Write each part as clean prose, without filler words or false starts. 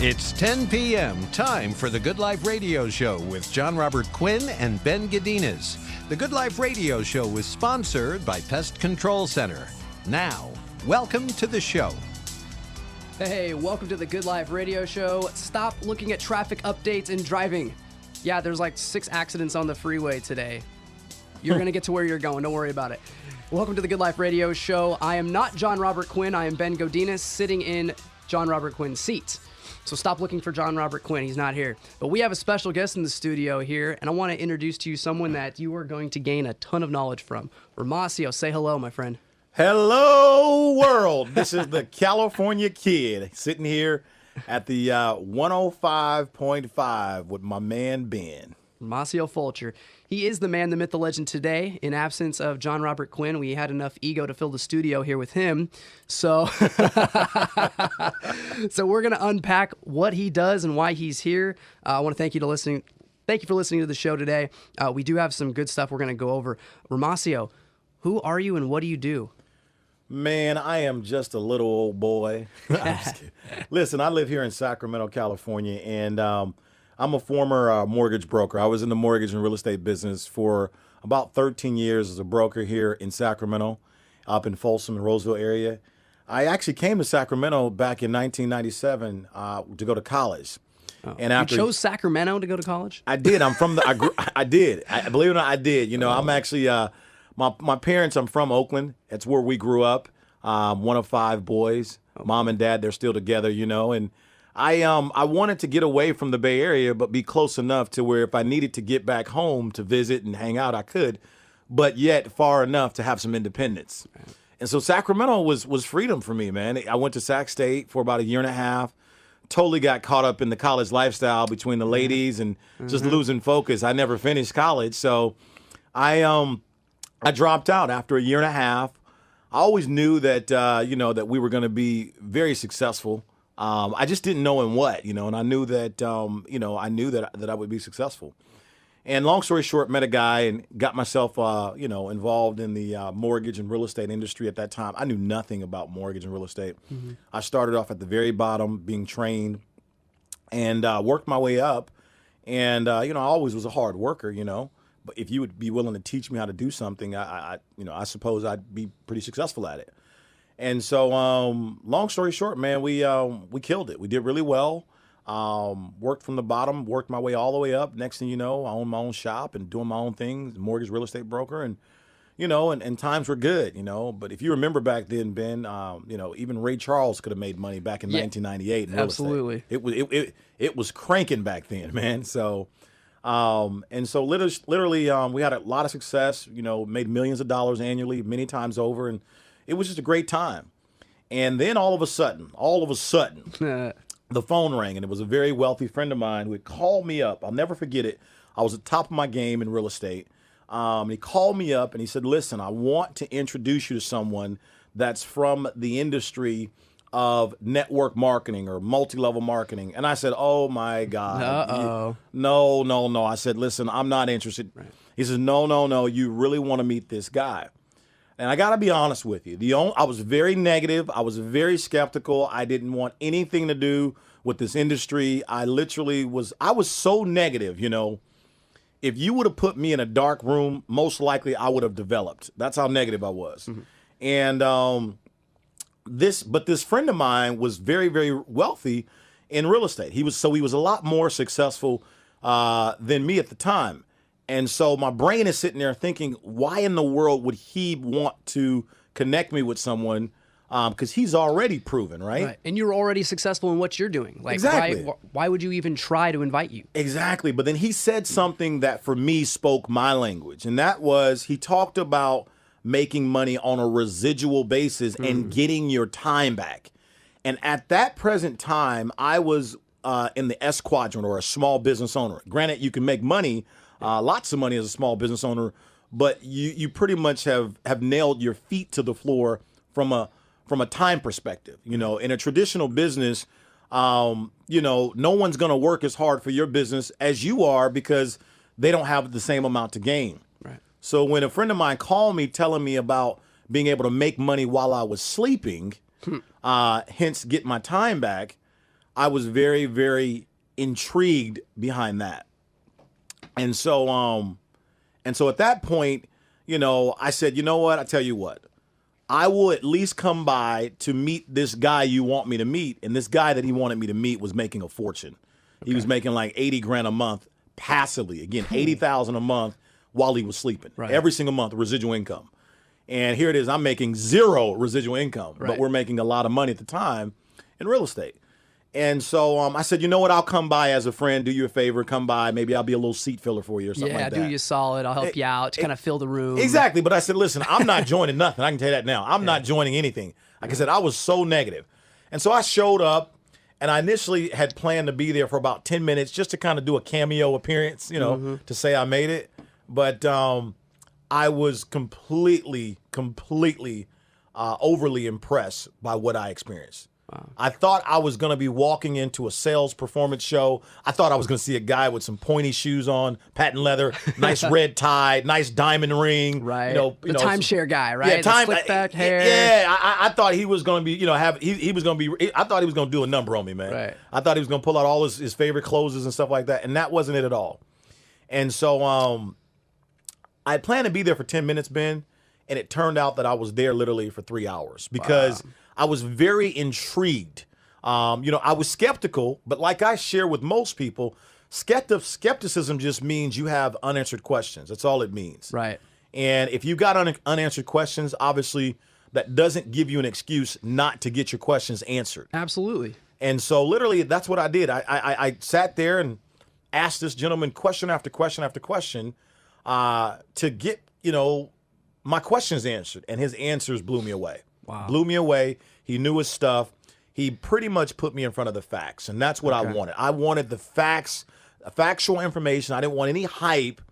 It's 10 p.m., time for the Good Life Radio Show with John Robert Quinn and Ben Godinez. The Good Life Radio Show is sponsored by Pest Control Center. Now, welcome to the show. Hey, welcome to the Good Life Radio Show. Stop looking at traffic updates and driving. Yeah, there's like 6 accidents on the freeway today. You're going to get to where you're going. Don't worry about it. Welcome to the Good Life Radio Show. I am not John Robert Quinn. I am Ben Godinez sitting in John Robert Quinn's seat. So stop looking for John Robert Quinn. He's not here. But we have a special guest in the studio here, and I want to introduce to you someone that you are going to gain a ton of knowledge from. Romacio, say hello, my friend. Hello, world. This is the California Kid sitting here at the 105.5 with my man, Ben. Romacio Fulcher. He is the man, the myth, the legend today. In absence of John Robert Quinn, we had enough ego to fill the studio here with him. So, so we're going to unpack what he does and why he's here. I want to thank you for listening to the show today. We do have some good stuff we're going to go over. Romacio, who are you and what do you do? Man, I am just a little old boy. I'm just kidding. Listen, I live here in Sacramento, California, and I'm a former mortgage broker. I was in the mortgage and real estate business for about 13 years as a broker here in Sacramento, up in Folsom and Roseville area. I actually came to Sacramento back in 1997 to go to college. Oh. And after you chose Sacramento to go to college? I did. I'm from I did. Believe it or not, I did. You know, I'm actually my parents. I'm from Oakland. That's where we grew up. One of 5 boys. Mom and dad, they're still together. You know, and I wanted to get away from the Bay Area, but be close enough to where if I needed to get back home to visit and hang out, I could, but yet far enough to have some independence. And so Sacramento was freedom for me, man. I went to Sac State for about a year and a half. Totally got caught up in the college lifestyle between the ladies and just losing focus. I never finished college, so I dropped out after a year and a half. I always knew that that we were going to be very successful. I just didn't know in what, and I knew that that I would be successful. And long story short, met a guy and got myself involved in the mortgage and real estate industry at that time. I knew nothing about mortgage and real estate. Mm-hmm. I started off at the very bottom, being trained, and worked my way up. And I always was a hard worker, But if you would be willing to teach me how to do something, I suppose I'd be pretty successful at it. And so, long story short, man, we killed it. We did really well. Worked from the bottom, worked my way all the way up. Next thing you know, I own my own shop and doing my own things, mortgage real estate broker, and and times were good, But if you remember back then, Ben, even Ray Charles could have made money back in 1998 in real absolutely. estate. It was cranking back then, man. So. Literally, we had a lot of success, made millions of dollars annually, many times over. And it was just a great time. And then all of a sudden, the phone rang, and it was a very wealthy friend of mine who had called me up. I'll never forget it. I was at the top of my game in real estate. He called me up and he said, listen, I want to introduce you to someone that's from the industry of network marketing or multi-level marketing. And I said, oh my God. Uh-oh. No. I said, listen, I'm not interested. Right. He says, no. You really want to meet this guy. And I got to be honest with you. I was very negative. I was very skeptical. I didn't want anything to do with this industry. I was so negative, If you would have put me in a dark room, most likely I would have developed. That's how negative I was. Mm-hmm. And this friend of mine was very, very wealthy in real estate. He was a lot more successful than me at the time. And so my brain is sitting there thinking, why in the world would he want to connect me with someone? Because he's already proven, right? And you're already successful in what you're doing. Like, exactly. Why would you even try to invite you? Exactly. But then he said something that for me spoke my language. And that was, he talked about making money on a residual basis and getting your time back. And at that present time, I was in the S quadrant, or a small business owner. Granted, you can make money, lots of money as a small business owner, but you pretty much have nailed your feet to the floor from a time perspective. In a traditional business, no one's going to work as hard for your business as you are because they don't have the same amount to gain. Right. So when a friend of mine called me telling me about being able to make money while I was sleeping, hence get my time back, I was very, very intrigued behind that. And so at that point, I said, you know what? I tell you what, I will at least come by to meet this guy you want me to meet. And this guy that he wanted me to meet was making a fortune. Okay. He was making like $80,000 a month passively. Again, $80,000 a month while he was sleeping. Right. Every single month, residual income. And here it is, I'm making zero residual income, but we're making a lot of money at the time in real estate. And so I said, you know what, I'll come by as a friend, do you a favor, come by. Maybe I'll be a little seat filler for you or something like that. Yeah, do you solid. I'll help you out to kind of fill the room. Exactly. But I said, listen, I'm not joining nothing. I can tell you that now. I'm not joining anything. Like I said, I was so negative. And so I showed up, and I initially had planned to be there for about 10 minutes just to kind of do a cameo appearance, to say I made it. But I was completely overly impressed by what I experienced. Wow. I thought I was going to be walking into a sales performance show. I thought I was going to see a guy with some pointy shoes on, patent leather, nice red tie, nice diamond ring. Right. The timeshare guy, right? Yeah, slick back hair. Yeah, I thought he was going to be, he was going to be, I thought he was going to do a number on me, man. Right. I thought he was going to pull out all his favorite clothes and stuff like that, and that wasn't it at all. And so I planned to be there for 10 minutes, Ben, and it turned out that I was there literally for 3 hours because I was very intrigued. I was skeptical, but like I share with most people, skepticism just means you have unanswered questions. That's all it means. Right. And if you got unanswered questions, obviously that doesn't give you an excuse not to get your questions answered. Absolutely. And so literally that's what I did. I sat there and asked this gentleman question after question after question to get, my questions answered. And his answers blew me away. Wow. Blew me away. He knew his stuff. He pretty much put me in front of the facts. And that's what I wanted. I wanted the facts, factual information. I didn't want any hype.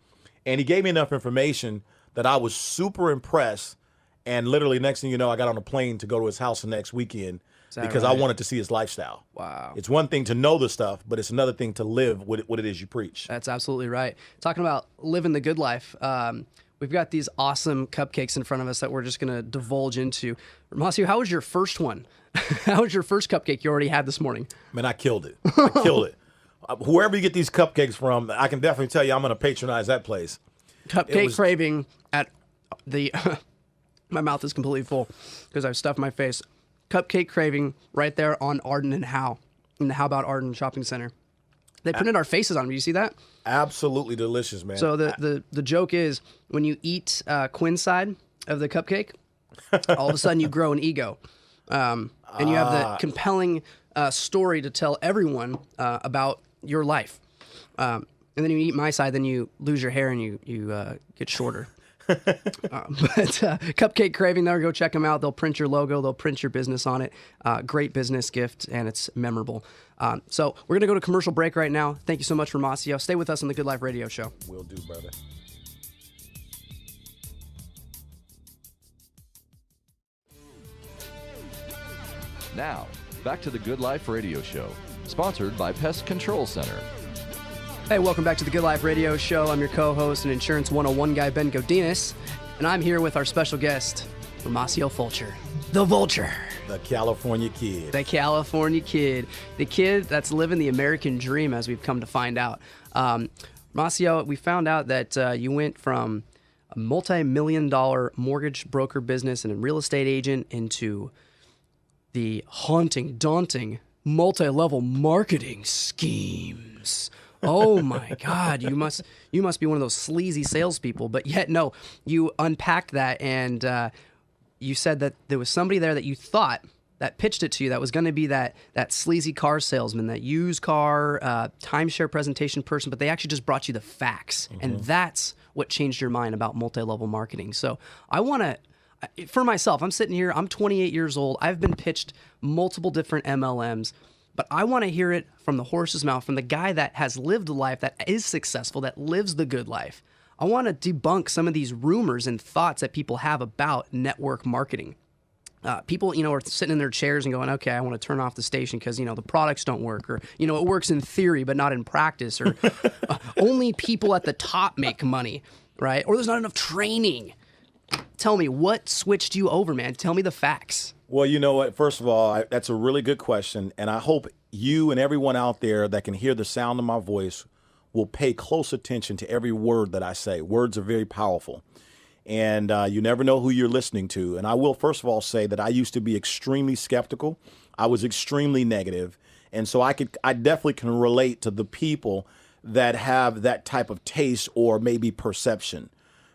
And he gave me enough information that I was super impressed. And literally next thing you know, I got on a plane to go to his house the next weekend because I wanted to see his lifestyle. Wow. It's one thing to know the stuff, but it's another thing to live what it is you preach. That's absolutely right. Talking about living the good life, we've got these awesome cupcakes in front of us that we're just going to divulge into. Romacio, how was your first one? How was your first cupcake you already had this morning? Man, I killed it. Whoever you get these cupcakes from, I can definitely tell you I'm going to patronize that place. Cupcake craving at the... My mouth is completely full because I've stuffed my face. Cupcake craving right there on Arden and Howe in the How About Arden Shopping Center. They printed our faces on them. Do you see that? Absolutely delicious, man. So the joke is when you eat Quinn's side of the cupcake, all of a sudden you grow an ego. And you have the compelling story to tell everyone about your life. And then you eat my side, then you lose your hair and you get shorter. But Cupcake Craving, there, go check them out. They'll print your logo. They'll print your business on it. Great business gift, and it's memorable. So we're going to go to commercial break right now. Thank you so much, Romacio. Stay with us on the Good Life Radio Show. Will do, brother. Now, back to the Good Life Radio Show, sponsored by Pest Control Center. Hey, welcome back to the Good Life Radio Show. I'm your co-host and Insurance 101 guy, Ben Godinez, and I'm here with our special guest, Romacio Fulcher, the Vulture. The California Kid. The California Kid. The kid that's living the American dream, as we've come to find out. Romacio, we found out that you went from a multi-million-dollar mortgage broker business and a real estate agent into the haunting, daunting, multi-level marketing schemes. Oh my God, you must be one of those sleazy salespeople. But yet, no, you unpacked that and you said that there was somebody there that you thought that pitched it to you that was going to be that sleazy car salesman, that used car timeshare presentation person, but they actually just brought you the facts. Mm-hmm. And that's what changed your mind about multi-level marketing. So I want to, for myself, I'm sitting here, I'm 28 years old. I've been pitched multiple different MLMs. But I want to hear it from the horse's mouth, from the guy that has lived a life that is successful, that lives the good life. I want to debunk some of these rumors and thoughts that people have about network marketing. People, are sitting in their chairs and going, okay, I want to turn off the station because, the products don't work, or, it works in theory but not in practice, or only people at the top make money, right? Or there's not enough training. Tell me, what switched you over, man? Tell me the facts. Well, you know what? First of all, that's a really good question, and I hope you and everyone out there that can hear the sound of my voice will pay close attention to every word that I say. Words are very powerful. And you never know who you're listening to. And I will, first of all, say that I used to be extremely skeptical. I was extremely negative. And so I definitely can relate to the people that have that type of taste or maybe perception.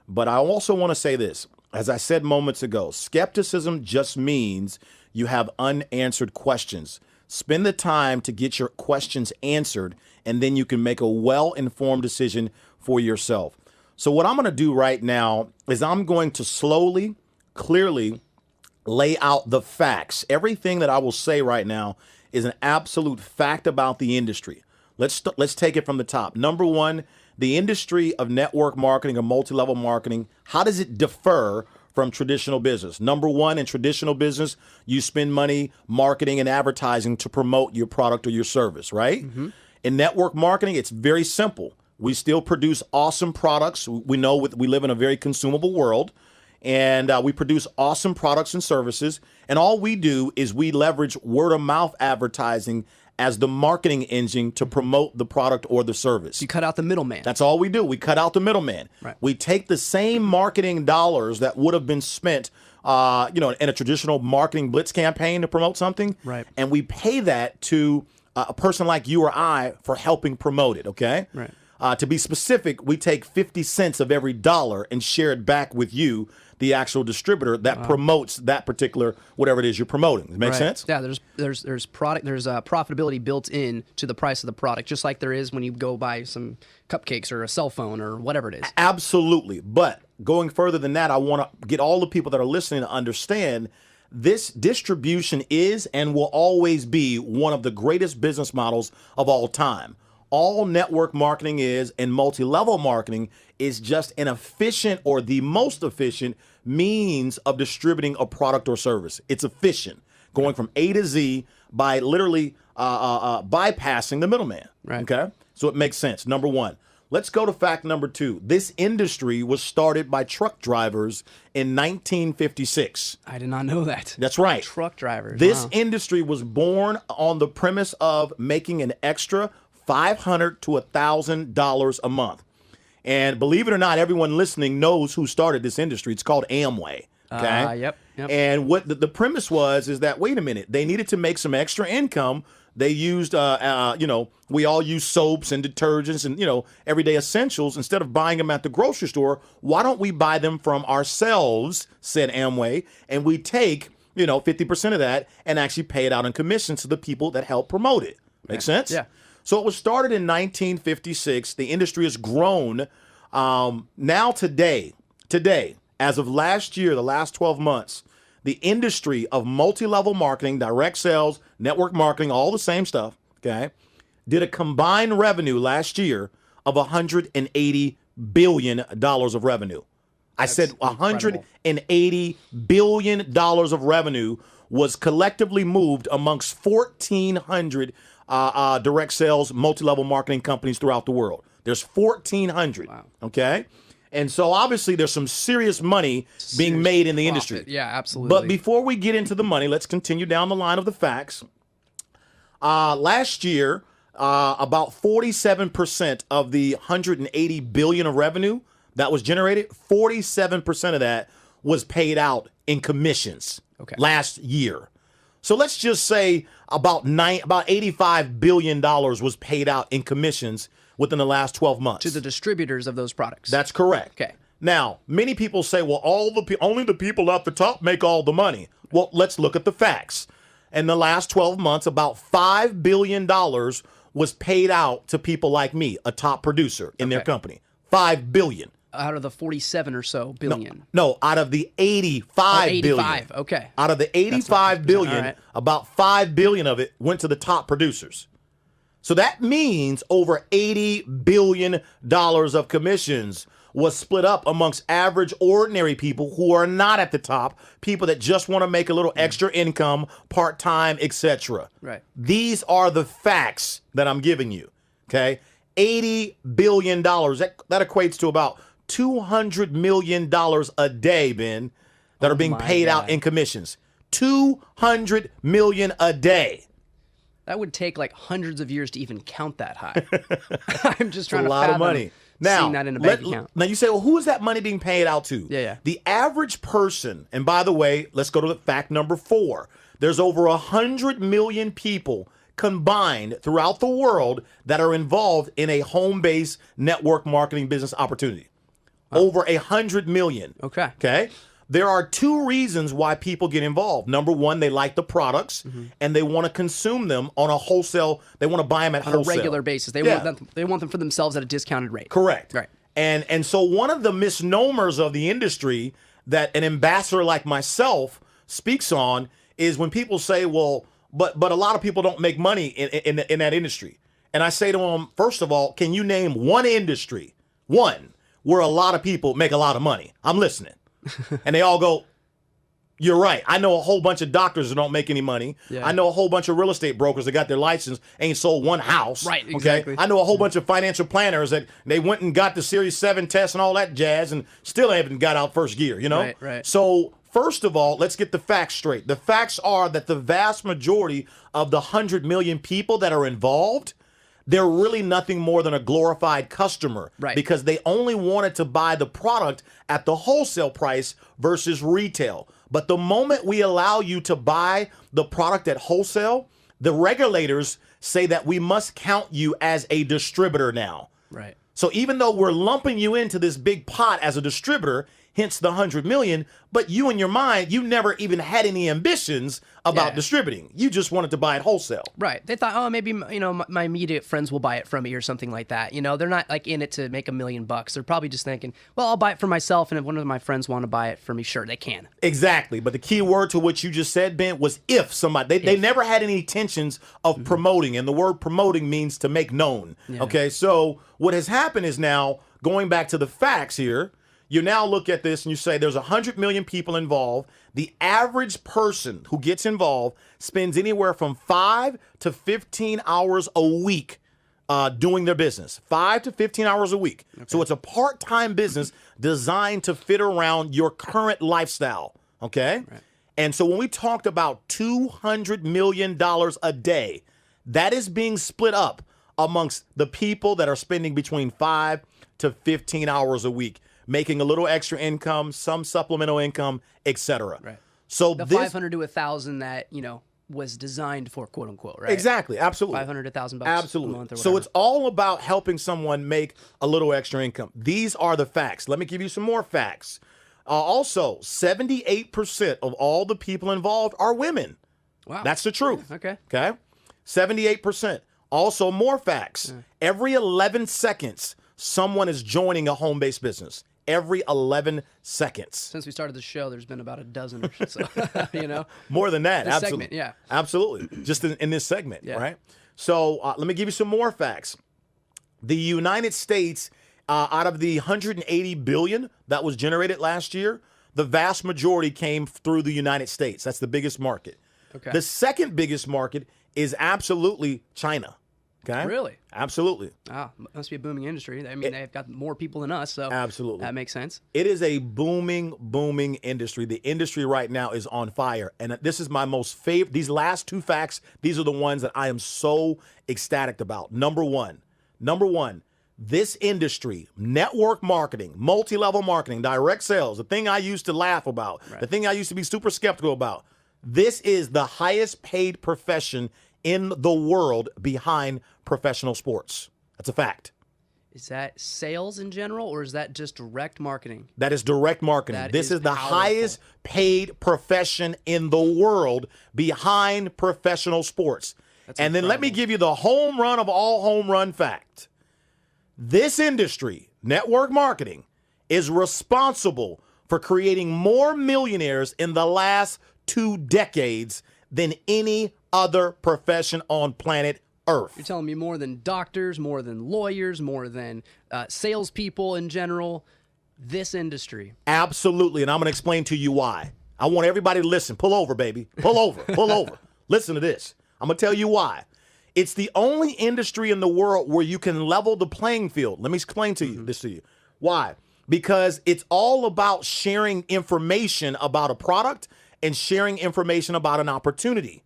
But I also want to say this. As I said moments ago, skepticism just means you have unanswered questions. Spend the time to get your questions answered, and then you can make a well-informed decision for yourself. So what I'm going to do right now is I'm going to slowly, clearly lay out the facts. Everything that I will say right now is an absolute fact about the industry. Let's take it from the top. Number one, the industry of network marketing or multi-level marketing, how does it differ from traditional business? Number one, in traditional business, you spend money marketing and advertising to promote your product or your service, right? Mm-hmm. In network marketing, it's very simple. We still produce awesome products. We know we live in a very consumable world, and we produce awesome products and services. And all we do is we leverage word of mouth advertising as the marketing engine to promote the product or the service. You cut out the middleman. That's all we do. We cut out the middleman. Right. We take the same marketing dollars that would have been spent in a traditional marketing blitz campaign to promote something, right, and we pay that to a person like you or I for helping promote it, okay? Right. To be specific, we take 50 cents of every dollar and share it back with you, the actual distributor that promotes that particular whatever it is you're promoting. Does it make sense? Yeah, there's profitability built in to the price of the product, just like there is when you go buy some cupcakes or a cell phone or whatever it is. Absolutely. But going further than that, I want to get all the people that are listening to understand this distribution is and will always be one of the greatest business models of all time. All network marketing is, and multi-level marketing is just an efficient or the most efficient means of distributing a product or service. It's efficient, going from A to Z by literally bypassing the middleman. Right. Okay, so it makes sense. Number one. Let's go to fact number two. This industry was started by truck drivers in 1956. I did not know that. That's right. Truck drivers. This wow. industry was born on the premise of making an extra $500 to $1,000 a month. And believe it or not, everyone listening knows who started this industry. It's called Amway. Okay. Yep. And what the premise was is that, wait a minute, they needed to make some extra income. They used, we all use soaps and detergents and, everyday essentials. Instead of buying them at the grocery store, why don't we buy them from ourselves, said Amway, and we take, 50% of that and actually pay it out in commissions to the people that help promote it. Make sense? Yeah. So it was started in 1956. The industry has grown. Now today, as of last year, the last 12 months, the industry of multi-level marketing, direct sales, network marketing, all the same stuff, okay, did a combined revenue last year of $180 billion of revenue. I said $180 billion of revenue was collectively moved amongst 1,400 direct sales, multi-level marketing companies throughout the world. There's 1,400, wow. Okay? And so obviously there's some serious money being made in the industry. Yeah, absolutely. But before we get into the money, let's continue down the line of the facts. Last year, about 47% of the $180 billion of revenue that was generated, 47% of that was paid out in commissions last year. So let's just say about $85 billion was paid out in commissions within the last 12 months. To the distributors of those products. That's correct. Okay. Now, many people say, well, only the people at the top make all the money. Well, let's look at the facts. In the last 12 months, about $5 billion was paid out to people like me, a top producer in their company. $5 billion. Out of the 47 or so billion. No, out of the 85 billion. 85, okay. Out of the 85 billion, right. About 5 billion of it went to the top producers. So that means over $80 billion of commissions was split up amongst average, ordinary people who are not at the top, people that just want to make a little extra income, part-time, etc. Right. These are the facts that I'm giving you, okay? $80 billion, that equates to about $200 million a day, Ben, that are being paid out in commissions. $200 million a day. That would take like hundreds of years to even count that high. I'm just trying a to lot of fathom money. Now, seeing that in a bank account. Now you say, well, who is that money being paid out to? Yeah. The average person, and by the way, let's go to the fact number 4. There's over 100 million people combined throughout the world that are involved in a home-based network marketing business opportunity. Over 100 million. Okay. There are 2 reasons why people get involved. Number 1, they like the products and they want to consume them on a wholesale. They want to buy them at On wholesale. a regular basis. They want them for themselves at a discounted rate. Correct. Right. And so one of the misnomers of the industry that an ambassador like myself speaks on is when people say, well, but a lot of people don't make money in that industry. And I say to them, first of all, can you name one industry, where a lot of people make a lot of money? I'm listening. And they all go, you're right. I know a whole bunch of doctors that don't make any money. Yeah. I know a whole bunch of real estate brokers that got their license, ain't sold one house. Right, exactly. I know a whole bunch of financial planners that they went and got the Series 7 test and all that jazz and still haven't got out first gear, you know? Right. So first of all, let's get the facts straight. The facts are that the vast majority of the 100 million people that are involved, they're really nothing more than a glorified customer. Right. Because they only wanted to buy the product at the wholesale price versus retail. But the moment we allow you to buy the product at wholesale, the regulators say that we must count you as a distributor now. Right. So even though we're lumping you into this big pot as a distributor, hence the 100 million, but you in your mind, you never even had any ambitions about distributing. You just wanted to buy it wholesale. Right. They thought, oh, maybe, you know, my immediate friends will buy it from me or something like that. You know, they're not like in it to make $1 million. They're probably just thinking, well, I'll buy it for myself. And if one of my friends want to buy it for me, sure, they can. Exactly. But the key word to what you just said, Ben, was if somebody, they never had any intentions of promoting. And the word promoting means to make known. Yeah. Okay. So what has happened is now going back to the facts here, you now look at this and you say there's 100 million people involved. The average person who gets involved spends anywhere from 5 to 15 hours a week doing their business. 5 to 15 hours a week. Okay. So it's a part-time business designed to fit around your current lifestyle. Okay? Right. And so when we talked about $200 million a day, that is being split up amongst the people that are spending between 5 to 15 hours a week, making a little extra income, some supplemental income, etc. Right. So the this, 500 to 1,000 that, you know, was designed for, quote unquote, right? Exactly, absolutely. 500 to 1,000 bucks absolutely. a month or whatever. So it's all about helping someone make a little extra income. These are the facts. Let me give you some more facts. Also, 78% of all the people involved are women. Wow. That's the truth. Okay. 78%. Also, more facts. Every 11 seconds, someone is joining a home-based business. Every 11 seconds. Since we started the show, there's been about a dozen or so, you know? More than that, this absolutely. Segment, yeah. Absolutely. Just in this segment, yeah. right? So let me give you some more facts. The United States, out of the 180 billion that was generated last year, the vast majority came through the United States. That's the biggest market. Okay. The second biggest market is absolutely China. Okay. Really? Absolutely. Ah, must be a booming industry. I mean, they've got more people than us, so absolutely that makes sense. It is a booming industry. The industry right now is on fire, and this is my most favorite. These last 2 facts, these are the ones that I am so ecstatic about. Number one, this industry, network marketing, multi-level marketing, direct sales, the thing I used to laugh about, the thing I used to be super skeptical about. This is the highest paid profession in the world behind professional sports. That's a fact. Is that sales in general, or is that just direct marketing? That is direct marketing. This is the highest paid profession in the world behind professional sports. That's and then let me give you the home run of all home run fact. This industry, network marketing, is responsible for creating more millionaires in the last 2 decades than any other profession on planet Earth. You're telling me more than doctors, more than lawyers, more than salespeople in general, this industry. Absolutely, and I'm going to explain to you why. I want everybody to listen. Pull over, baby. Pull over. Pull over. Listen to this. I'm going to tell you why. It's the only industry in the world where you can level the playing field. Let me explain to you this to you. Why? Because it's all about sharing information about a product and sharing information about an opportunity.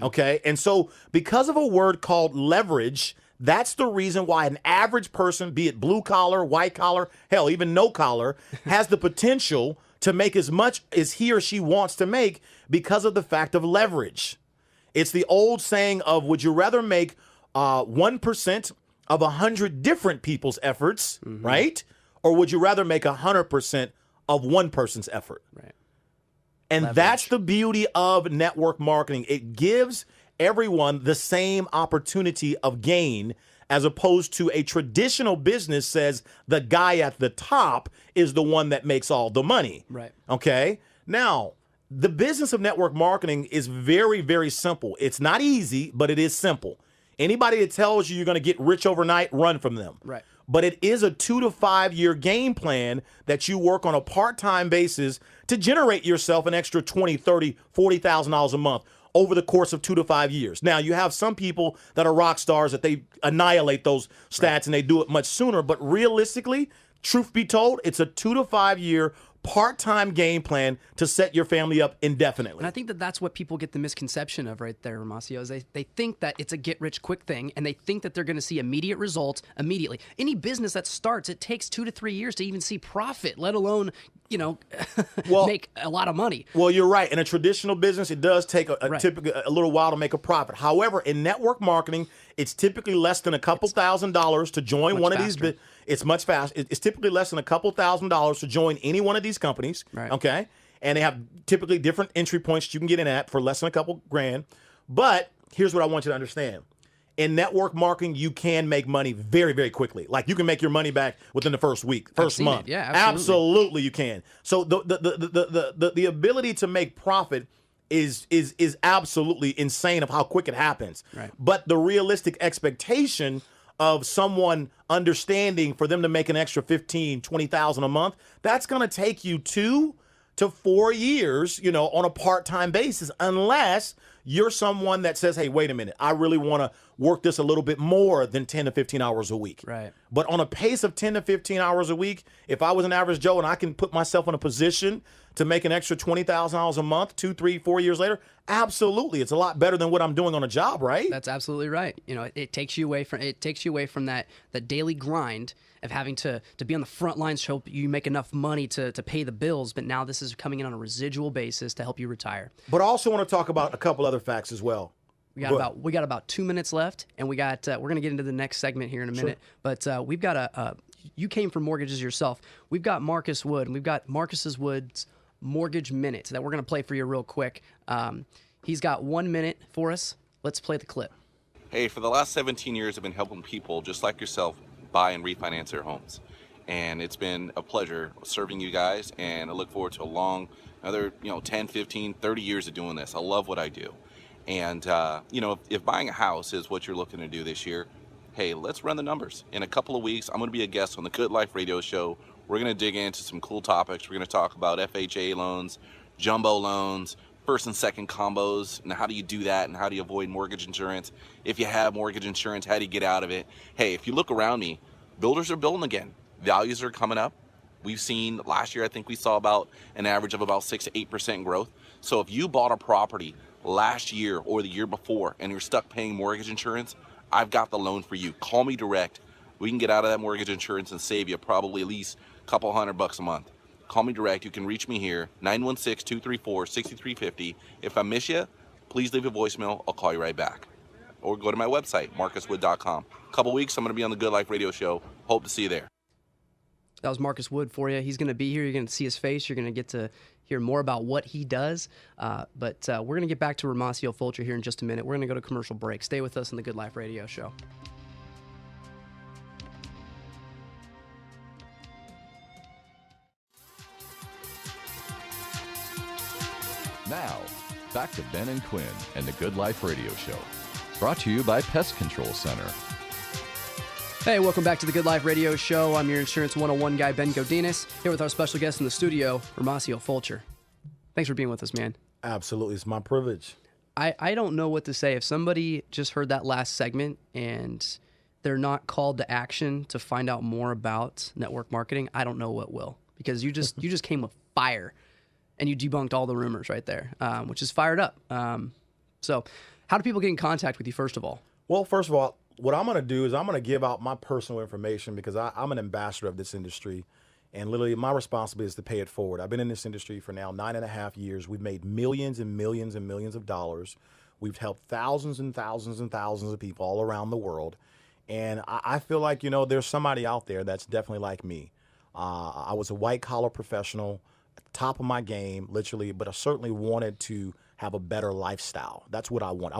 Okay? And so because of a word called leverage, that's the reason why an average person, be it blue collar, white collar, hell, even no collar, has the potential to make as much as he or she wants to make because of the fact of leverage. It's the old saying of, would you rather make 1% of 100 different people's efforts, right? Or would you rather make 100% of one person's effort? Right. And Leverage. that's the beauty of network marketing. It gives everyone the same opportunity of gain, as opposed to a traditional business says the guy at the top is the one that makes all the money. Right. Okay? Now, the business of network marketing is very, very simple. It's not easy, but it is simple. Anybody that tells you you're going to get rich overnight, run from them. Right. But it is a 2 to 5 year game plan that you work on a part-time basis to generate yourself an extra $20, $30, $40,000 a month over the course of 2 to 5 years. Now, you have some people that are rock stars that they annihilate those stats and they do it much sooner. But realistically, truth be told, it's a 2 to 5 year part-time game plan to set your family up indefinitely. And I think that that's what people get the misconception of right there, Romacio, is they think that it's a get-rich-quick thing, and they think that they're going to see immediate results immediately. Any business that starts, it takes 2 to 3 years to even see profit, let alone, make a lot of money. Well, you're right. In a traditional business, it does take typically a little while to make a profit. However, in network marketing, it's typically less than a couple $1,000s to join one of these. It's much faster. It's typically less than a couple $1,000s to join any one of these companies. Right. Okay, and they have typically different entry points you can get in at for less than a couple grand. But here's what I want you to understand: in network marketing, you can make money very, very quickly. Like, you can make your money back within the first week, first month. Yeah, absolutely. You can. So the ability to make profit is absolutely insane of how quick it happens. Right. But the realistic expectation of someone understanding for them to make an extra $15,000, $20,000 a month, that's going to take you 2 to 4 years, on a part-time basis, unless you're someone that says, hey, wait a minute, I really want to work this a little bit more than 10 to 15 hours a week. Right. But on a pace of 10 to 15 hours a week, if I was an average Joe and I can put myself in a position to make an extra $20,000 a month, 2, 3, 4 years later, absolutely. It's a lot better than what I'm doing on a job, right? That's absolutely right. It takes you away from that daily grind of having to be on the front lines to help you make enough money to pay the bills. But now this is coming in on a residual basis to help you retire. But I also want to talk about a couple other facts as well. We got about 2 minutes left, and we're going to get into the next segment here in a minute. But we've got you came from mortgages yourself. We've got Marcus Wood, and we've got Marcus's Wood's Mortgage Minute that we're going to play for you real quick. He's got 1 minute for us. Let's play the clip. Hey, for the last 17 years, I've been helping people just like yourself buy and refinance their homes. And it's been a pleasure serving you guys, and I look forward to another 10, 15, 30 years of doing this. I love what I do. And, if buying a house is what you're looking to do this year, hey, let's run the numbers. In a couple of weeks, I'm going to be a guest on the Good Life Radio Show. We're going to dig into some cool topics. We're going to talk about FHA loans, jumbo loans, first and second combos, and how do you do that, and how do you avoid mortgage insurance? If you have mortgage insurance, how do you get out of it? Hey, if you look around me, builders are building again. Values are coming up. We've seen last year, I think we saw about an average of about 6 to 8% growth. So if you bought a property last year or the year before and you're stuck paying mortgage insurance, I've got the loan for you. Call me direct. We can get out of that mortgage insurance and save you probably at least a couple $100 a month. Call me direct. You can reach me here, 916-234-6350. If I miss you, please leave a voicemail. I'll call you right back. Or go to my website, marcuswood.com. A couple weeks, I'm going to be on the Good Life Radio Show. Hope to see you there. That was Marcus Wood for you. He's going to be here. You're going to see his face. You're going to get to hear more about what he does. But we're going to get back to Romacio Fulcher here in just a minute. We're going to go to commercial break. Stay with us on the Good Life Radio Show. Now, back to Ben and Quinn and the Good Life Radio Show. Brought to you by Pest Control Center. Hey, welcome back to the Good Life Radio Show. I'm your Insurance 101 guy, Ben Godinez, here with our special guest in the studio, Romacio Fulcher. Thanks for being with us, man. Absolutely. It's my privilege. I don't know what to say. If somebody just heard that last segment and they're not called to action to find out more about network marketing, I don't know what will. Because you just came with fire and you debunked all the rumors right there, which is fired up. So How do people get in contact with you, first of all? Well, first of all, what I'm going to do is I'm going to give out my personal information because I'm an ambassador of this industry. And literally, my responsibility is to pay it forward. I've been in this industry for now 9.5 years. We've made millions and millions and millions of dollars. We've helped thousands and thousands and thousands of people all around the world. And I feel like, there's somebody out there that's definitely like me. I was a white-collar professional, top of my game, literally, but I certainly wanted to have a better lifestyle. That's what I want.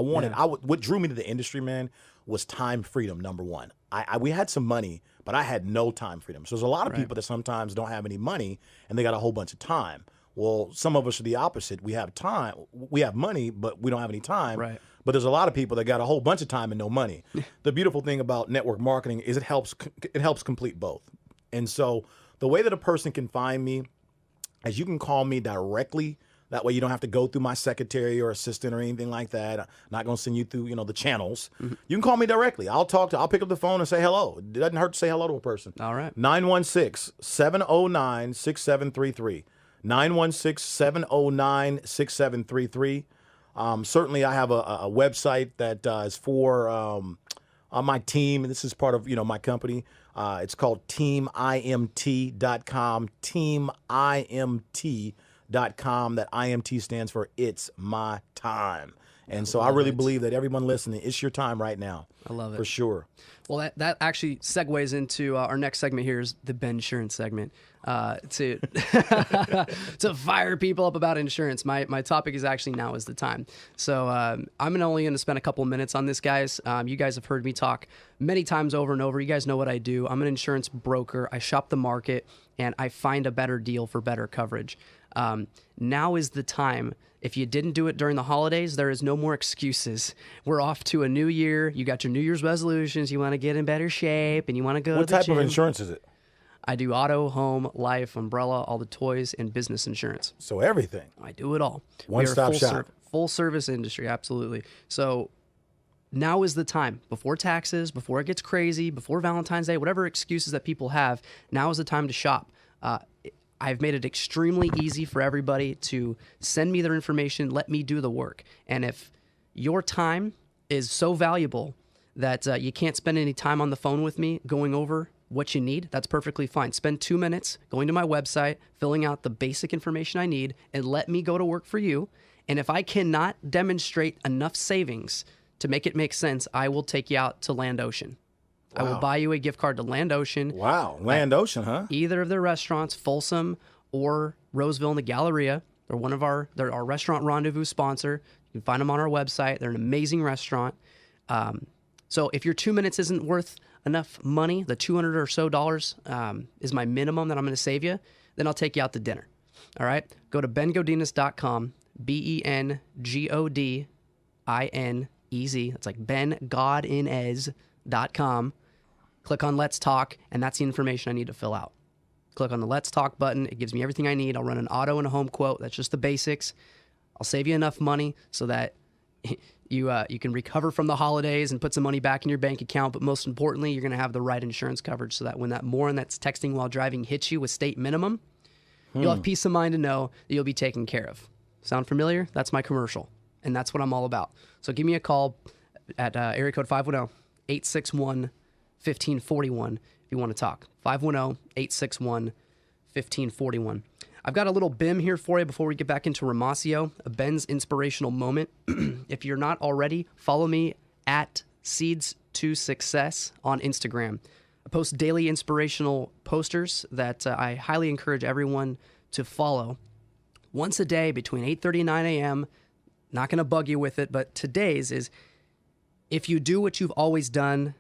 What drew me to the industry, man, was time freedom, number one. We had some money, but I had no time freedom. So there's a lot of people that sometimes don't have any money and they got a whole bunch of time. Well, some of us are the opposite. We have time, we have money, but we don't have any time. Right. But there's a lot of people that got a whole bunch of time and no money. The beautiful thing about network marketing is it helps complete both. And so the way that a person can find me is you can call me directly. That way you don't have to go through my secretary or assistant or anything like that. I'm not going to send you through, the channels. Mm-hmm. You can call me directly. I'll pick up the phone and say hello. It doesn't hurt to say hello to a person. All right. 916-709-6733. 916-709-6733. Certainly I have a website that is for my team. This is part of, my company. It's called teamimt.com. teamimt.com. That IMT stands for It's My Time. And so I really believe that everyone listening, it's your time right now. I love it. For sure. Well, that actually segues into our next segment here is the Ben Insurance segment. To to fire people up about insurance. My topic is actually now is the time. So I'm only going to spend a couple of minutes on this, guys. You guys have heard me talk many times over and over. You guys know what I do. I'm an insurance broker. I shop the market, and I find a better deal for better coverage. Now is the time. If you didn't do it during the holidays, there is no more excuses. We're off to a new year. You got your New Year's resolutions. You want to get in better shape, and you want to go to the gym. What type of insurance is it? I do auto, home, life, umbrella, all the toys, and business insurance. So everything. I do it all. One-stop shop. Full service industry, absolutely. So now is the time. Before taxes, before it gets crazy, before Valentine's Day, whatever excuses that people have, now is the time to shop. I've made it extremely easy for everybody to send me their information, let me do the work. And if your time is so valuable that you can't spend any time on the phone with me going over what you need, that's perfectly fine. Spend 2 minutes going to my website, filling out the basic information I need, and let me go to work for you. And if I cannot demonstrate enough savings to make it make sense, I will take you out to Land Ocean. Wow. I will buy you a gift card to Land Ocean. Wow, Land Ocean, huh? Either of their restaurants, Folsom or Roseville in the Galleria. They're our restaurant rendezvous sponsor. You can find them on our website. They're an amazing restaurant. So if your 2 minutes isn't worth enough money, the $200 or so is my minimum that I'm going to save you, then I'll take you out to dinner. All right? Go to bengodinez.com, BenGodinez. That's like bengodinez.com. Click on Let's Talk, and that's the information I need to fill out. Click on the Let's Talk button. It gives me everything I need. I'll run an auto and a home quote. That's just the basics. I'll save you enough money so that you can recover from the holidays and put some money back in your bank account. But most importantly, you're going to have the right insurance coverage so that when that moron that's texting while driving hits you with state minimum, you'll have peace of mind to know that you'll be taken care of. Sound familiar? That's my commercial, and that's what I'm all about. So give me a call at area code 510-861-1541 if you want to talk. 510-861-1541. I've got a little BIM here for you before we get back into Romacio, a Ben's inspirational moment. If you're not already, follow me at Seeds to Success on Instagram. I post daily inspirational posters that I highly encourage everyone to follow. Once a day between 8:30 and 9 a.m., not going to bug you with it, but today's is, if you do what you've always done,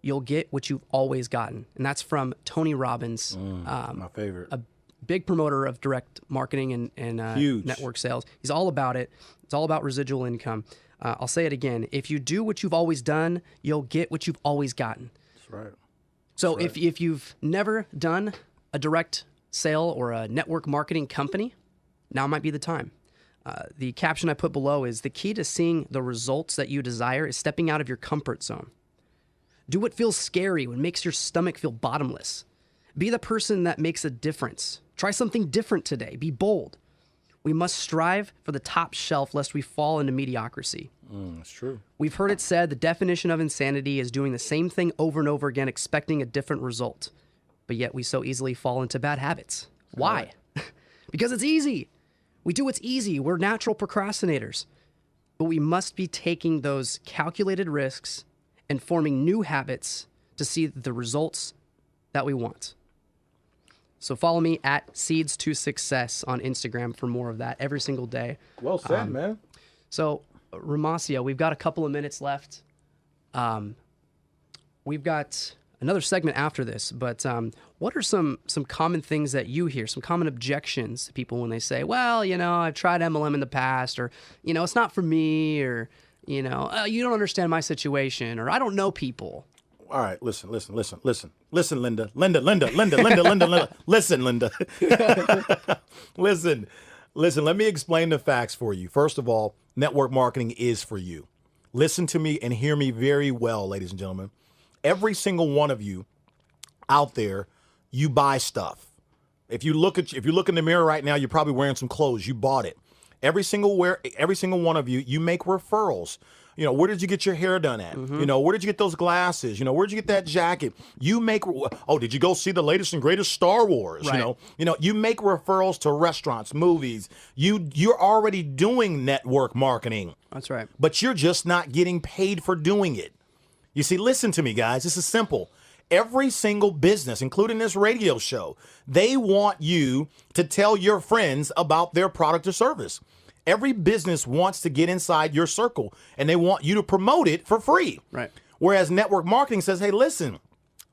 you'll get what you've always gotten. And that's from Tony Robbins. My favorite. A big promoter of direct marketing and network sales. He's all about it. It's all about residual income. I'll say it again. If you do what you've always done, you'll get what you've always gotten. That's right. So if you've never done a direct sale or a network marketing company, now might be the time. The caption I put below is, the key to seeing the results that you desire is stepping out of your comfort zone. Do what feels scary, what makes your stomach feel bottomless. Be the person that makes a difference. Try something different today. Be bold. We must strive for the top shelf lest we fall into mediocrity. That's true. We've heard it said the definition of insanity is doing the same thing over and over again, expecting a different result. But yet we so easily fall into bad habits. Why? Because it's easy. We do what's easy. We're natural procrastinators. But we must be taking those calculated risks and forming new habits to see the results that we want. So follow me at Seeds to Success on Instagram for more of that every single day. Well said, man. So, Romacio, we've got a couple of minutes left. We've got another segment after this, but what are some common things that you hear, some common objections to people when they say, well, I've tried MLM in the past, or, it's not for me, or, you don't understand my situation, or I don't know people. All right, listen, Linda. Listen, Linda. Listen, let me explain the facts for you. First of all, network marketing is for you. Listen to me and hear me very well, ladies and gentlemen. Every single one of you out there, you buy stuff. If you look in the mirror right now, you're probably wearing some clothes. You bought it. Every single one of you, you make referrals. Where did you get your hair done at? Mm-hmm. Where did you get those glasses? Where did you get that jacket? You make, did you go see the latest and greatest Star Wars? Right. You make referrals to restaurants, movies. You're already doing network marketing. That's right. But you're just not getting paid for doing it. You see, listen to me, guys. This is simple. Every single business, including this radio show, they want you to tell your friends about their product or service. Every business wants to get inside your circle, and they want you to promote it for free. Right. Whereas network marketing says, hey, listen,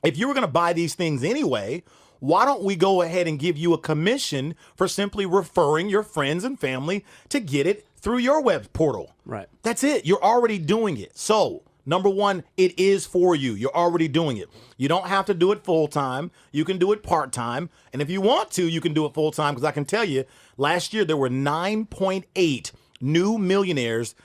if you were going to buy these things anyway, why don't we go ahead and give you a commission for simply referring your friends and family to get it through your web portal? Right. That's it. You're already doing it. So, number one, it is for you. You're already doing it. You don't have to do it full time. You can do it part time. And if you want to, you can do it full time, because I can tell you, last year there were 9.8 new millionaires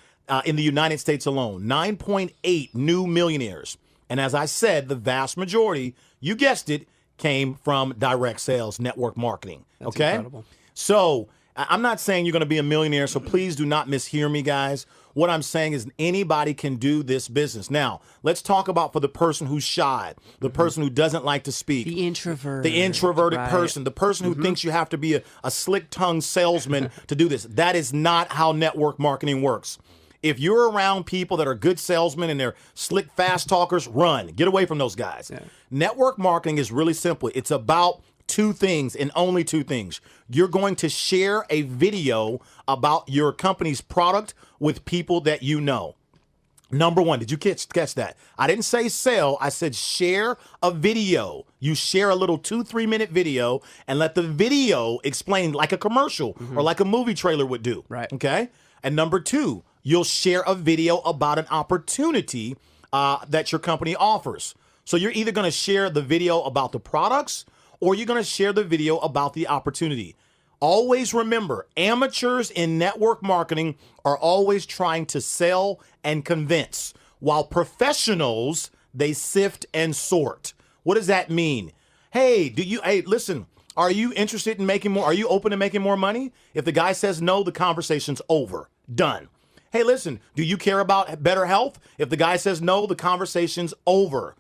in the United States alone. 9.8 new millionaires. And as I said, the vast majority, you guessed it, came from direct sales, network marketing. That's okay? Incredible. So I'm not saying you're going to be a millionaire, so please do not mishear me, guys. What I'm saying is anybody can do this business. Now, let's talk about for the person who's shy, the person who doesn't like to speak. The introvert. The introverted right. person, the person who thinks you have to be a slick-tongued salesman to do this. That is not how network marketing works. If you're around people that are good salesmen and they're slick, fast talkers, run. Get away from those guys. Yeah. Network marketing is really simple. It's about two things and only two things. You're going to share a video about your company's product with people that you know. Number one, did you catch that? I didn't say sell. I said share a video. You share a little 2-3 minute video and let the video explain like a commercial or like a movie trailer would do. Right. Okay. And number two, you'll share a video about an opportunity that your company offers. So you're either going to share the video about the products or you're going to share the video about the opportunity. Always remember, amateurs in network marketing are always trying to sell and convince, while professionals, they sift and sort. What does that mean? Hey, listen, are you interested in making more? Are you open to making more money? If the guy says no, the conversation's over. Done. Hey, listen, do you care about better health? If the guy says no, the conversation's over.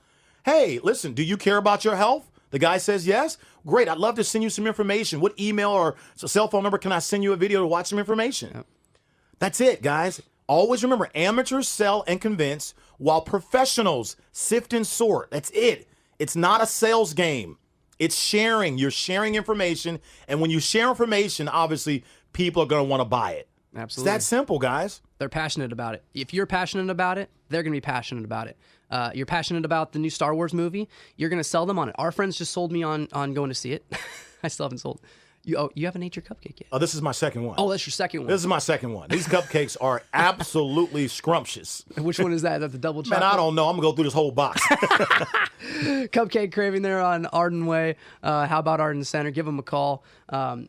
Hey, listen, do you care about your health? The guy says yes. Great. I'd love to send you some information. What email or cell phone number can I send you a video to watch some information? Yep. That's it, guys. Always remember, amateurs sell and convince while professionals sift and sort. That's it. It's not a sales game. It's sharing. You're sharing information. And when you share information, obviously, people are going to want to buy it. Absolutely. It's that simple, guys. They're passionate about it. If you're passionate about it, they're going to be passionate about it. You're passionate about the new Star Wars movie, you're going to sell them on it. Our friends just sold me on going to see it. I still haven't sold. You haven't ate your cupcake yet. Oh, this is my second one. Oh, that's your second one. This is my second one. These cupcakes are absolutely scrumptious. Which one is that? Is that the double chocolate? Man, I don't know. I'm going to go through this whole box. Cupcake Craving there on Arden Way. How about Arden Center? Give them a call. I'm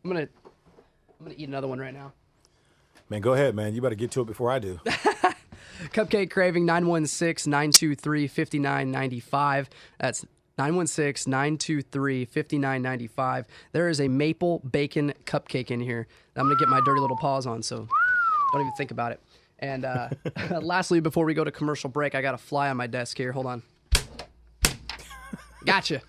gonna eat another one right now. Man, go ahead, man. You better get to it before I do. Cupcake Craving, 916-923-5995. That's 916-923-5995. There is a maple bacon cupcake in here that I'm going to get my dirty little paws on, so don't even think about it. And lastly, before we go to commercial break, I got a fly on my desk here. Hold on. Gotcha.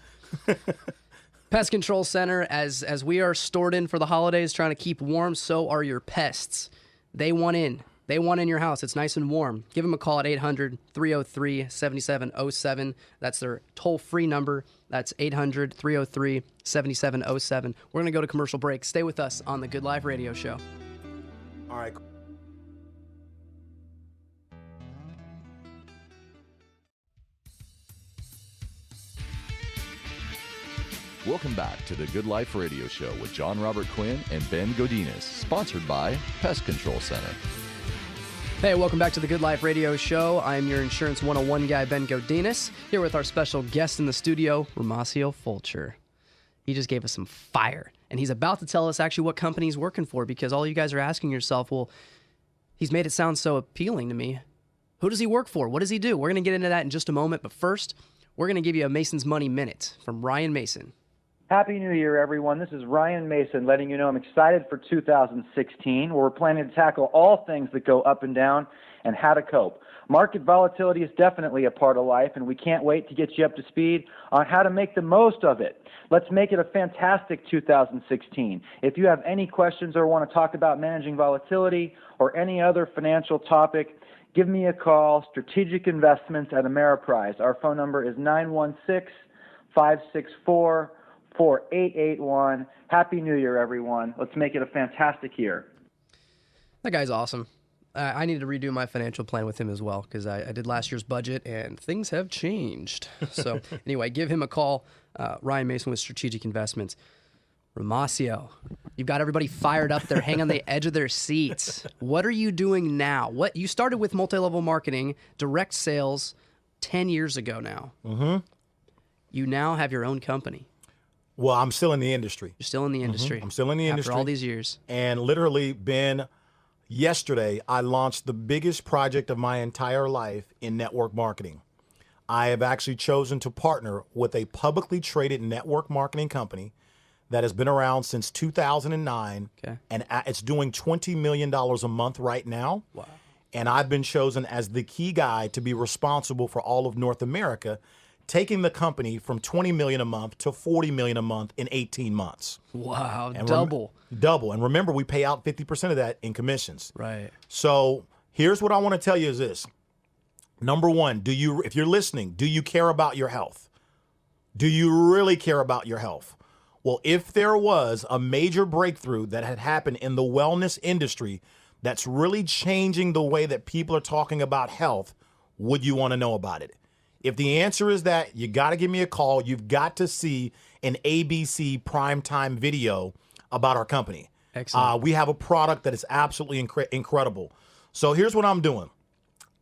Pest Control Center, as we are stored in for the holidays, trying to keep warm, so are your pests. They want in. They want in your house. It's nice and warm. Give them a call at 800-303-7707. That's their toll-free number. That's 800-303-7707. We're going to go to commercial break. Stay with us on the Good Life Radio Show. All right. Welcome back to the Good Life Radio Show with John Robert Quinn and Ben Godinez, sponsored by Pest Control Center. Hey, welcome back to the Good Life Radio Show. I'm your Insurance 101 guy, Ben Godinez, here with our special guest in the studio, Romacio Fulcher. He just gave us some fire, and he's about to tell us actually what company he's working for, because all you guys are asking yourself, well, he's made it sound so appealing to me. Who does he work for? What does he do? We're going to get into that in just a moment, but first, we're going to give you a Mason's Money Minute from Ryan Mason. Happy New Year, everyone. This is Ryan Mason letting you know I'm excited for 2016, where we're planning to tackle all things that go up and down and how to cope. Market volatility is definitely a part of life, and we can't wait to get you up to speed on how to make the most of it. Let's make it a fantastic 2016. If you have any questions or want to talk about managing volatility or any other financial topic, give me a call, Strategic Investments at Ameriprise. Our phone number is 916-564-4881. Happy New Year, everyone. Let's make it a fantastic year. That guy's awesome. I need to redo my financial plan with him as well, because I did last year's budget and things have changed. So anyway, give him a call. Ryan Mason with Strategic Investments. Romacio, you've got everybody fired up. They're hanging on the edge of their seats. What are you doing now? What you started with multi-level marketing, direct sales 10 years ago now. Mm-hmm. You now have your own company. Well, I'm still in the industry. You're still in the industry. I'm still in the industry. After all these years. And literally, Ben, yesterday, I launched the biggest project of my entire life in network marketing. I have actually chosen to partner with a publicly traded network marketing company that has been around since 2009. Okay. And it's doing $20 million a month right now. Wow. And I've been chosen as the key guy to be responsible for all of North America, taking the company from $20 million a month to $40 million a month in 18 months. Wow, And double. Double. And remember, we pay out 50% of that in commissions. Right. So here's what I want to tell you is this. Number one, if you're listening, do you care about your health? Do you really care about your health? Well, if there was a major breakthrough that had happened in the wellness industry that's really changing the way that people are talking about health, would you want to know about it? If the answer is that, you got to give me a call. You've got to see an ABC primetime video about our company. Excellent. We have a product that is absolutely incredible. So here's what I'm doing.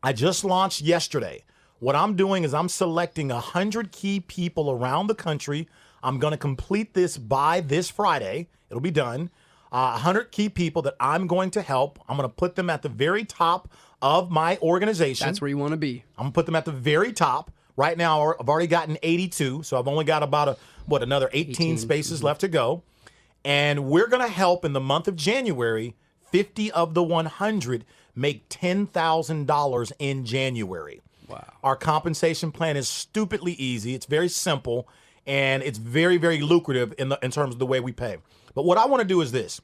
I just launched yesterday. What I'm doing is I'm selecting 100 key people around the country. I'm going to complete this by this Friday. It'll be done. 100 key people that I'm going to help. I'm going to put them at the very top of my organization. That's where you want to be. I'm going to put them at the very top. Right now, I've already gotten 82, so I've only got about another 18 spaces left to go. And we're going to help in the month of January, 50 of the 100 make $10,000 in January. Wow. Our compensation plan is stupidly easy. It's very simple, and it's very, very lucrative in terms of the way we pay. But what I want to do is this.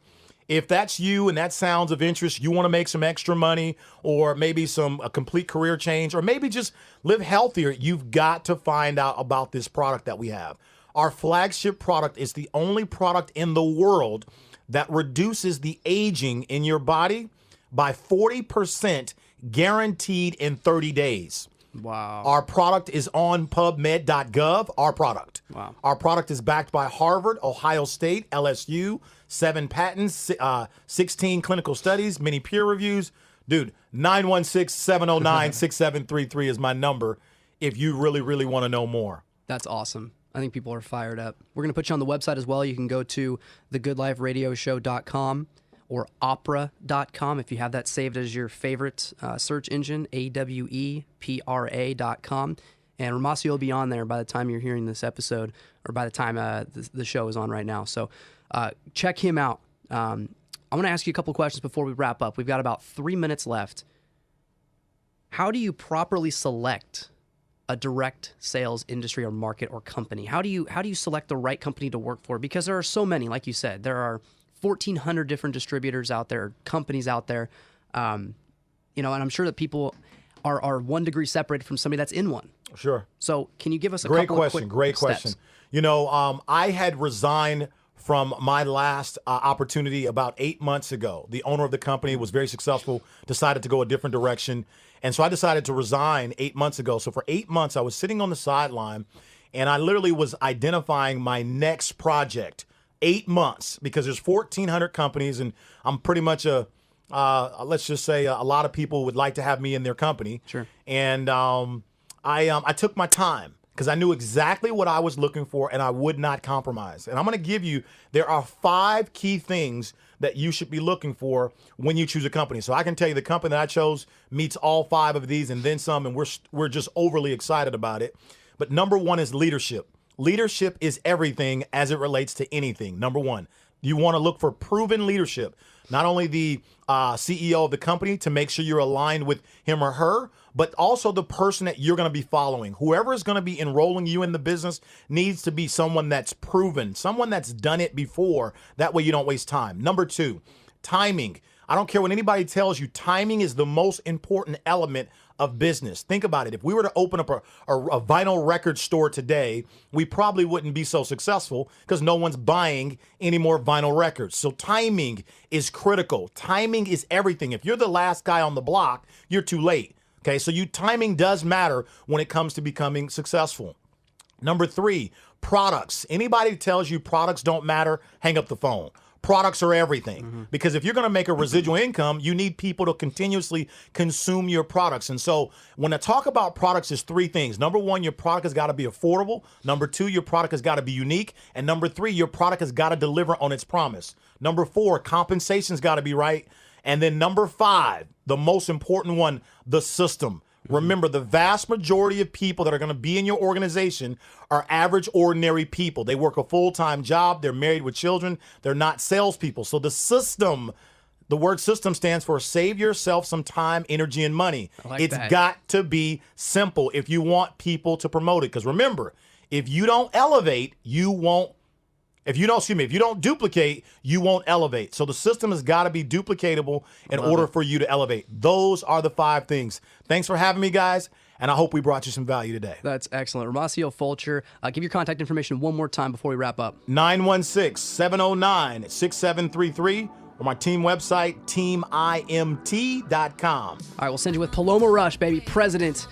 If that's you and that sounds of interest, you want to make some extra money or maybe a complete career change or maybe just live healthier, you've got to find out about this product that we have. Our flagship product is the only product in the world that reduces the aging in your body by 40% guaranteed in 30 days. Wow. Our product is on PubMed.gov, our product. Wow. Our product is backed by Harvard, Ohio State, LSU, 7 patents, 16 clinical studies, many peer reviews. Dude, 916-709-6733 is my number if you really, really want to know more. That's awesome. I think people are fired up. We're going to put you on the website as well. You can go to thegoodliferadioshow.com or opera.com if you have that saved as your favorite search engine, AWEPRA.com. And Romacio will be on there by the time you're hearing this episode or by the time the show is on right now. So check him out. I want to ask you a couple questions before we wrap up. We've got about 3 minutes left. how do you properly select a direct sales industry or market or company? How do you select the right company to work for? Because there are so many, like you said, there are 1,400 different distributors out there, companies out there, and I'm sure that people are 1 degree separated from somebody that's in one. Sure. So can you give us a Great couple of question. quick Great steps? question. I had resigned from my last opportunity about 8 months ago. The owner of the company was very successful, decided to go a different direction. And so I decided to resign 8 months ago. So for 8 months, I was sitting on the sideline and I literally was identifying my next project. 8 months, because there's 1,400 companies and I'm pretty much let's just say a lot of people would like to have me in their company. Sure. And I took my time because I knew exactly what I was looking for and I would not compromise. And I'm going to give you, there are 5 key things that you should be looking for when you choose a company. So I can tell you the company that I chose meets all 5 of these and then some, and we're just overly excited about it. But number 1 is leadership. Leadership is everything as it relates to anything. Number 1, you want to look for proven leadership. Not only the CEO of the company to make sure you're aligned with him or her, but also the person that you're going to be following. Whoever is going to be enrolling you in the business needs to be someone that's proven, someone that's done it before. That way you don't waste time. Number 2, timing. I don't care what anybody tells you, timing is the most important element of business. Think about it. If we were to open up a vinyl record store today, we probably wouldn't be so successful because no one's buying any more vinyl records. So timing is critical. Timing is everything. If you're the last guy on the block, you're too late. Okay, so timing does matter when it comes to becoming successful. Number 3, products. Anybody who tells you products don't matter, hang up the phone. Products are everything. Because if you're going to make a residual income, you need people to continuously consume your products. And so when I talk about products, there's 3 things. Number 1, your product has got to be affordable. Number 2, your product has got to be unique. And number 3, your product has got to deliver on its promise. Number 4, compensation's got to be right. And then number 5, the most important one, the system. Remember, the vast majority of people that are going to be in your organization are average, ordinary people. They work a full-time job. They're married with children. They're not salespeople. So the system, the word system stands for save yourself some time, energy, and money. It's got to be simple if you want people to promote it. Because remember, if you don't elevate, you won't. If you don't duplicate, you won't elevate. So the system has got to be duplicatable in order for you to elevate. Those are the 5 things. Thanks for having me, guys, and I hope we brought you some value today. That's excellent. Romacio Fulcher, give your contact information one more time before we wrap up. 916-709-6733 or my team website, teamimt.com. All right, we'll send you with Paloma Rush, baby, president.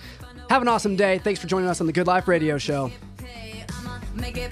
Have an awesome day. Thanks for joining us on the Good Life Radio Show. Hey, I'ma make it